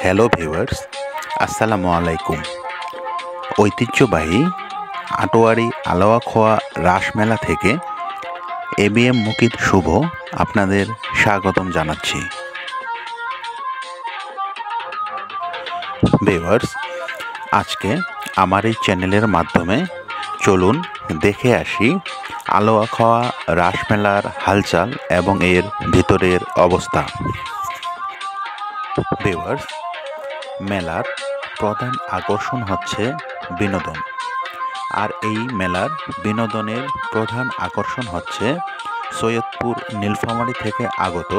Hello viewers, আসসালামু আলাইকুম। ঐতিহ্যবাহী আটোয়ারি আলোয়া খোয়া রাসমেলা থেকে এবিএম মুকিত শুভ আপনাদের স্বাগতম জানাচ্ছি। ভিউয়ার্স, আজকে আমার এই চ্যানেলের মাধ্যমে চলুন দেখে আসি আলোয়া খোয়া রাসমেলার হালচাল এবং এর ভিতরের অবস্থা। ভিউয়ার্স, মেলার প্রধান আকর্ষণ হচ্ছে বিনোদন, আর এই মেলার বিনোদনের প্রধান আকর্ষণ হচ্ছে সৈয়দপুর নীলফামারী থেকে আগত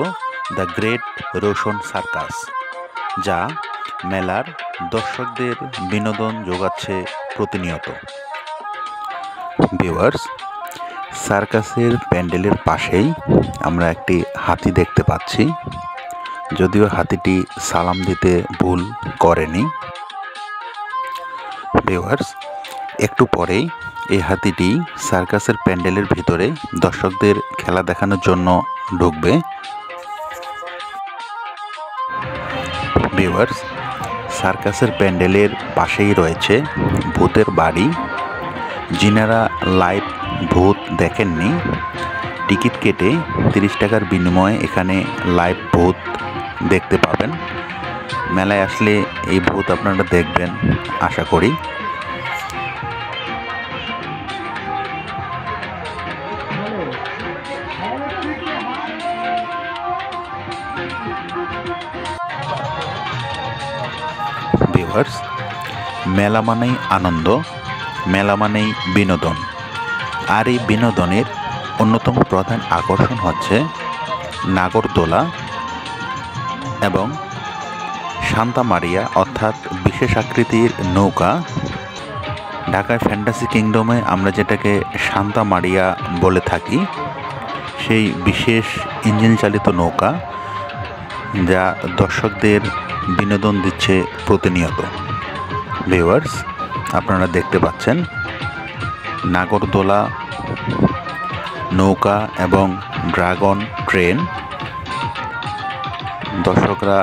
দ্য গ্রেট রোশন সার্কাস, যা মেলার দর্শকদের বিনোদন যোগাচ্ছে প্রতিনিয়ত। ভিউয়ার্স, সার্কাসের প্যান্ডেলের পাশেই আমরা একটি হাতি দেখতে পাচ্ছি, যদিও হাতিটি সালাম দিতে ভুল করেনি। ভিউয়ার্স, একটু পরেই এই হাতিটি সার্কাসের প্যান্ডেলের ভিতরে দর্শকদের খেলা দেখানোর জন্য ঢুকবে। ভিউয়ার্স, সার্কাসের প্যান্ডেলের পাশেই রয়েছে ভূতের বাড়ি। যিনারা লাইভ ভূত দেখেননি, টিকিট কেটে 30 টাকার বিনিময়ে এখানে লাইভ ভূত দেখতে পাবেন। মেলায় আসলে এই ভূত আপনারা দেখবেন আশা করি। ভিউয়ার্স, মেলা মানেই আনন্দ, মেলা মানেই বিনোদন, আর এই বিনোদনের অন্যতম প্রধান আকর্ষণ হচ্ছে নাগরদোলা এবং সান্তা মারিয়া অর্থাৎ বিশেষ আকৃতির নৌকা। ঢাকার ফ্যান্টাসি কিংডমে আমরা যেটাকে সান্তা মারিয়া বলে থাকি, সেই বিশেষ ইঞ্জিন চালিত নৌকা যা দর্শকদের বিনোদন দিচ্ছে প্রতিনিয়ত। ভিউয়ার্স, আপনারা দেখতে পাচ্ছেন নাগরদোলা, নৌকা এবং ড্রাগন ট্রেন। দর্শকরা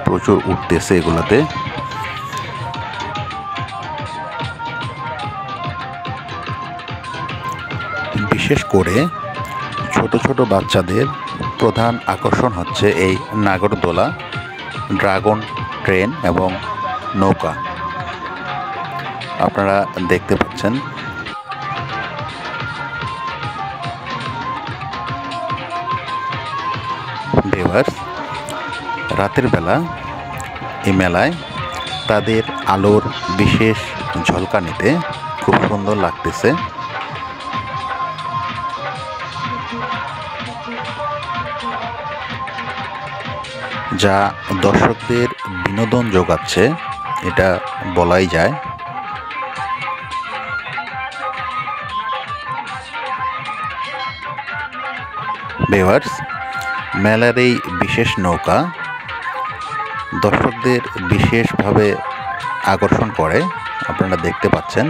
প্রচুর উঠতেছে এগুলাতে। বিশেষ করে ছোট ছোট বাচ্চাদের প্রধান আকর্ষণ হচ্ছে এই নাগরদোলা, ড্রাগন ট্রেন এবং নৌকা। আপনারা দেখতে পাচ্ছেন। ভিউয়ার্স, রাতের বেলা এই মেলায় তাদের আলোর বিশেষ ঝলকানিতে খুব সুন্দর লাগতেছে। যা দর্শকদের বিনোদন যোগাচ্ছে, এটা বলাই যায়। ভিউয়ার্স, মেলার এই বিশেষ নৌকা দর্শকদের বিশেষভাবে আকর্ষণ করে, আপনারা দেখতে পাচ্ছেন।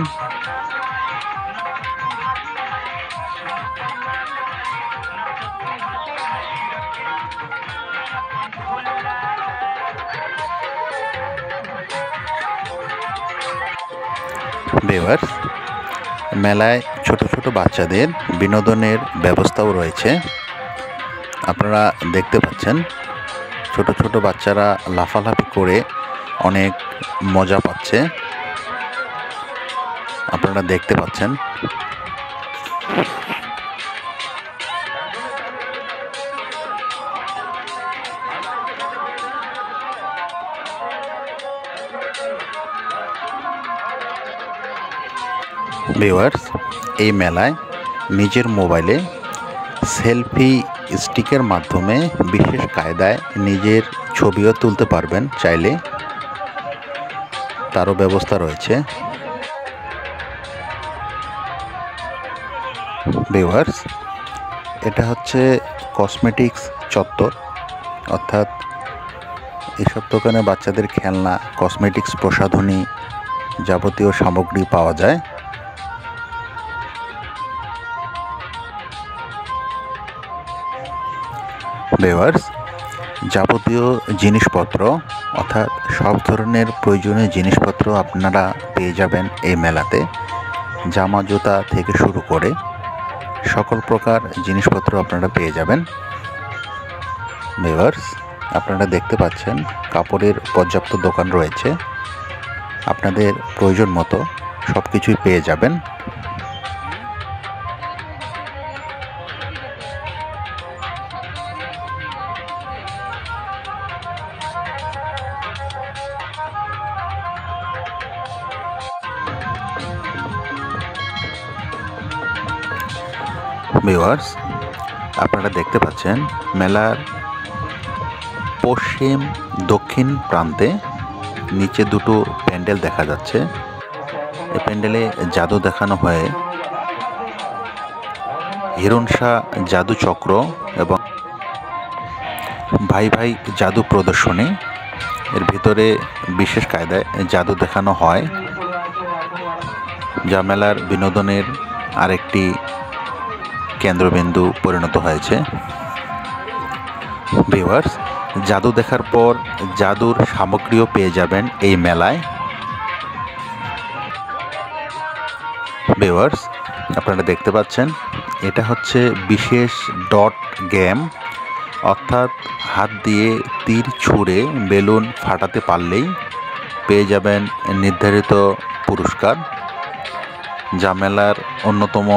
ভিউয়ার্স, মেলায় ছোট ছোট বাচ্চাদের বিনোদনের ব্যবস্থাও রয়েছে। আপনারা দেখতে পাচ্ছেন ছোট ছোট বাচ্চারা লাফালাফি করে অনেক মজা পাচ্ছে, আপনারা দেখতে পাচ্ছেন। ভিউয়ার্স, এই মেলায় নিজের মোবাইলে সেলফি স্টিকের মাধ্যমে বিশেষ কায়দায় নিজের ছবিও তুলতে পারবেন চাইলে, তারও ব্যবস্থা রয়েছে। ভিউয়ার্স, এটা হচ্ছে কসমেটিক্স চত্বর, অর্থাৎ এসব দোকানে বাচ্চাদের খেলনা, কসমেটিক্স, প্রসাধনী যাবতীয় সামগ্রী পাওয়া যায়। ভিউয়ার্স, যাবতীয় জিনিসপত্র অর্থাৎ সব ধরনের প্রয়োজনীয় জিনিসপত্র আপনারা পেয়ে যাবেন এই মেলাতে। জামা জুতা থেকে শুরু করে সকল প্রকার জিনিসপত্র আপনারা পেয়ে যাবেন। ভিউয়ার্স, আপনারা দেখতে পাচ্ছেন কাপড়ের পর্যাপ্ত দোকান রয়েছে। আপনাদের প্রয়োজন মতো সব কিছুই পেয়ে যাবেন। ভিউয়ার্স, আপনারা দেখতে পাচ্ছেন মেলার পশ্চিম দক্ষিণ প্রান্তে নিচে দুটো প্যান্ডেল দেখা যাচ্ছে। এই প্যান্ডেলে জাদু দেখানো হয় হিরণ শাহ জাদু চক্র এবং ভাই ভাই জাদু প্রদর্শনী। এর ভিতরে বিশেষ কায়দায় জাদু দেখানো হয়, যা মেলার বিনোদনের আরেকটি কেন্দ্রবিন্দু পরিণত হয়েছে। ভিউয়ার্স, জাদু দেখার পর জাদুর সামগ্রীও পেয়ে যাবেন এই মেলায়। ভিউয়ার্স, আপনারা দেখতে পাচ্ছেন এটা হচ্ছে বিশেষ ডট গেম, অর্থাৎ হাত দিয়ে তীর ছুঁড়ে বেলুন ফাটাতে পারলেই পেয়ে যাবেন নির্ধারিত পুরস্কার, যা মেলার অন্যতম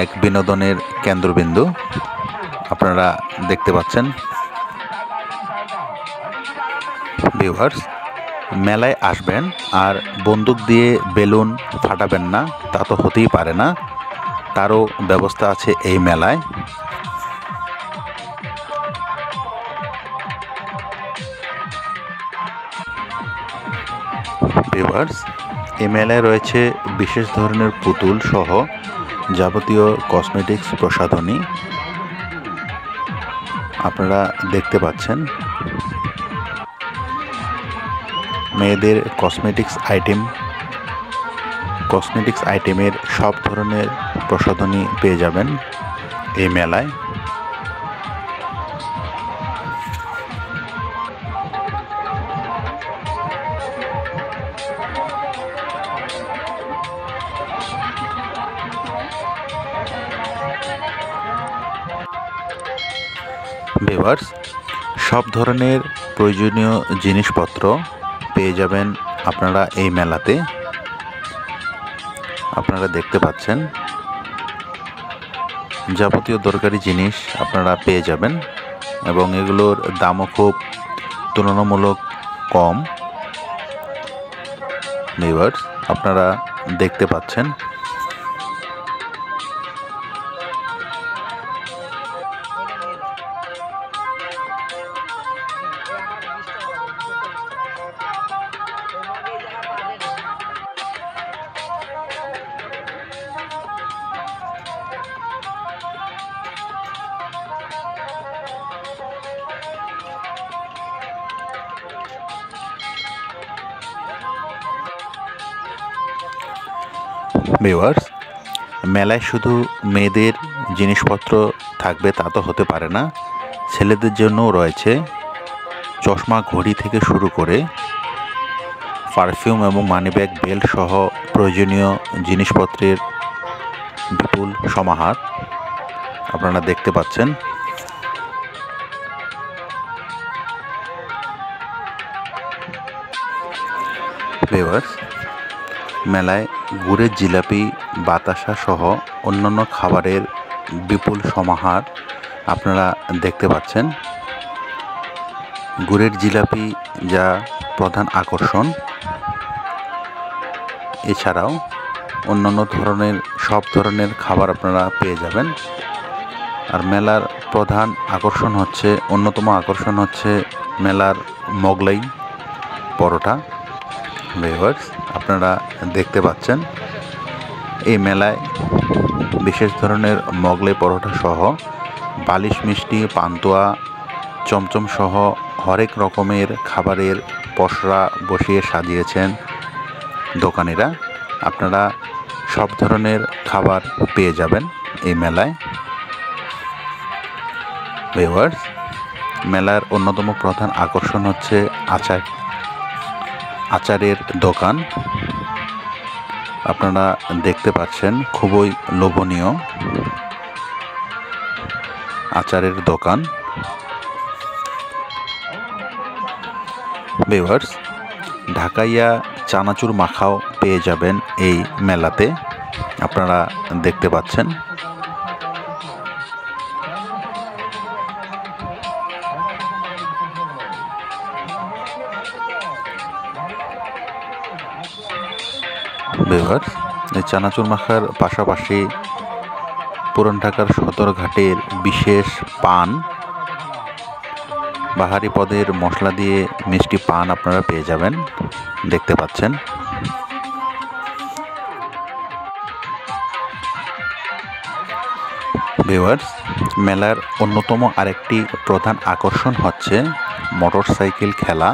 এক বিনোদনের কেন্দ্রবিন্দু আপনারা দেখতে পাচ্ছেন। ভিউয়ার্স, মেলায় আসবেন আর বন্দুক দিয়ে বেলুন ফাটাবেন না, তা তো হতেই পারে না। তারও ব্যবস্থা আছে এই মেলায়। ভিউয়ার্স, এই মেলায় রয়েছে বিশেষ ধরনের পুতুল সহ যাবতীয় কসমেটিক্স প্রসাধনী আপনারা দেখতে পাচ্ছেন। মেয়েদের কসমেটিক্স আইটেমের সব ধরনের প্রসাধনী পেয়ে যাবেন এই মেলায়। ভিউয়ার্স, সব ধরনের প্রয়োজনীয় জিনিসপত্র পেয়ে যাবেন আপনারা এই মেলাতে। আপনারা দেখতে পাচ্ছেন যাবতীয় দরকারি জিনিস আপনারা পেয়ে যাবেন এবং এগুলোর দামও খুব তুলনামূলক কম। ভিউয়ার্স, আপনারা দেখতে পাচ্ছেন ভিউয়ার্স, মেলায় শুধু মেয়েদের জিনিসপত্র থাকবে তা তো হতে পারে না। ছেলেদের জন্যও রয়েছে চশমা, ঘড়ি থেকে শুরু করে পারফিউম এবং মানিব্যাগ, বেল্ট সহ প্রয়োজনীয় জিনিসপত্রের বিপুল সমাহার আপনারা দেখতে পাচ্ছেন। ভিউয়ার্স, মেলায় গুড়ের জিলাপি, বাতাসা সহ অন্যান্য খাবারের বিপুল সমাহার আপনারা দেখতে পাচ্ছেন। গুড়ের জিলাপি যা প্রধান আকর্ষণ, এছাড়াও অন্যান্য ধরনের সব ধরনের খাবার আপনারা পেয়ে যাবেন। আর মেলার প্রধান অন্যতম আকর্ষণ হচ্ছে মেলার মোগলাই পরোটা। ভিউয়ার্স, আপনারা দেখতে পাচ্ছেন এই মেলায় বিশেষ ধরনের মোগলাই পরোটা সহ বালিশ মিষ্টি, পান্তুয়া, চমচম সহ হরেক রকমের খাবারের পসরা বসিয়ে সাজিয়েছেন দোকানিরা। আপনারা সব ধরনের খাবার পেয়ে যাবেন এই মেলায়। ভিউয়ার্স, মেলার অন্যতম প্রধান আকর্ষণ হচ্ছে আচারের দোকান। আপনারা দেখতে পাচ্ছেন খুবই লোভনীয় আচারের দোকান। ভিউয়ার্স, ঢাকাইয়া চানাচুর মাখাও পেয়ে যাবেন এই মেলাতে, আপনারা দেখতে পাচ্ছেন। ভিউয়ার্স, এই চানাচুর মাখার পাশাপাশি পুরান ঢাকার সদরঘাটের বিশেষ পান, বাহারি পদের মশলা দিয়ে মিষ্টি পান আপনারা পেয়ে যাবেন, দেখতে পাচ্ছেন। ভিউয়ার্স, মেলার অন্যতম আরেকটি প্রধান আকর্ষণ হচ্ছে মোটরসাইকেল খেলা।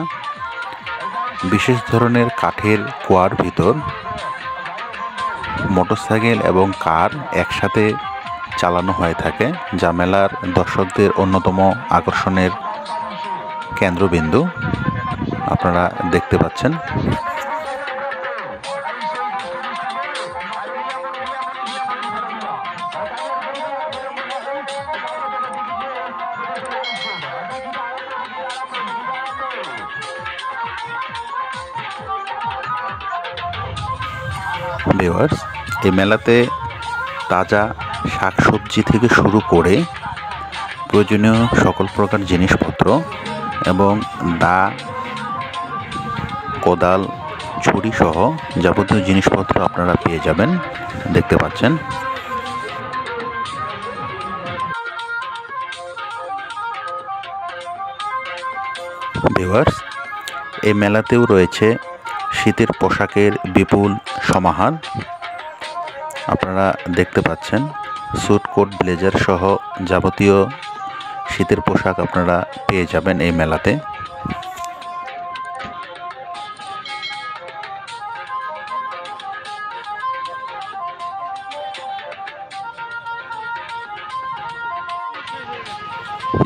বিশেষ ধরনের কাঠের কুয়ার ভিতর মোটরসাইকেল এবং কার একসাথে চালানো হয়ে থাকে, যা মেলার দর্শকদের অন্যতম আকর্ষণের কেন্দ্রবিন্দু, আপনারা দেখতে পাচ্ছেন। ভিউয়ার্স, এই মেলাতে তাজা শাকসবজি থেকে শুরু করে প্রয়োজনীয় সকল প্রকার জিনিসপত্র এবং দা, কোদাল, ছুরি সহ যাবতীয় জিনিসপত্র আপনারা পেয়ে যাবেন, দেখতে পাচ্ছেন। ভিউয়ার্স, এই মেলাতেও রয়েছে শীতের পোশাকের বিপুল সমাহার, আপনারা দেখতে পাচ্ছেন। স্যুট, কোট, ব্লেজার সহ যাবতীয় শীতের পোশাক আপনারা পেয়ে যাবেন এই মেলাতে।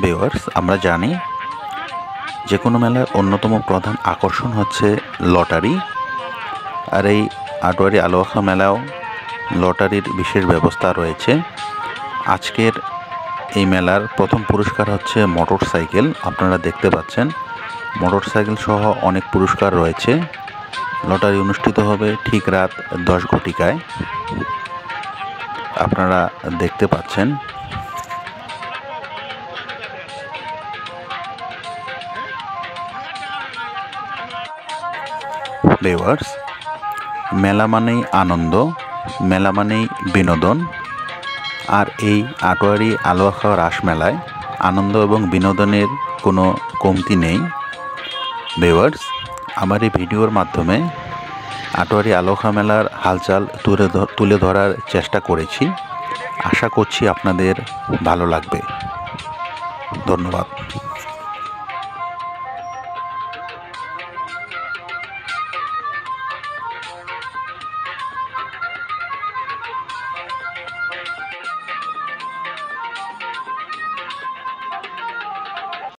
ভিউয়ার্স, আমরা জানি যে কোনো মেলার অন্যতম প্রধান আকর্ষণ হচ্ছে লটারি, আর এই আটোয়ারী আলোয়াখা মেলাও লটারির বিশেষ ব্যবস্থা রয়েছে। আজকের এই মেলার প্রথম পুরস্কার হচ্ছে মোটরসাইকেল, আপনারা দেখতে পাচ্ছেন। মোটরসাইকেল সহ অনেক পুরস্কার রয়েছে। লটারি অনুষ্ঠিত হবে ঠিক রাত 10 ঘটিকায়, আপনারা দেখতে পাচ্ছেন। ভিউয়ার্স, মেলা মানেই আনন্দ, মেলা মানেই বিনোদন, আর এই আটোয়ারী আলোয়াখা রাস মেলায় আনন্দ এবং বিনোদনের কোনো কমতি নেই। ভিউয়ার্স, আমার এই ভিডিওর মাধ্যমে আটোয়ারী আলোয়াখা মেলার হালচাল তুলে ধরার চেষ্টা করেছি। আশা করছি আপনাদের ভালো লাগবে। ধন্যবাদ।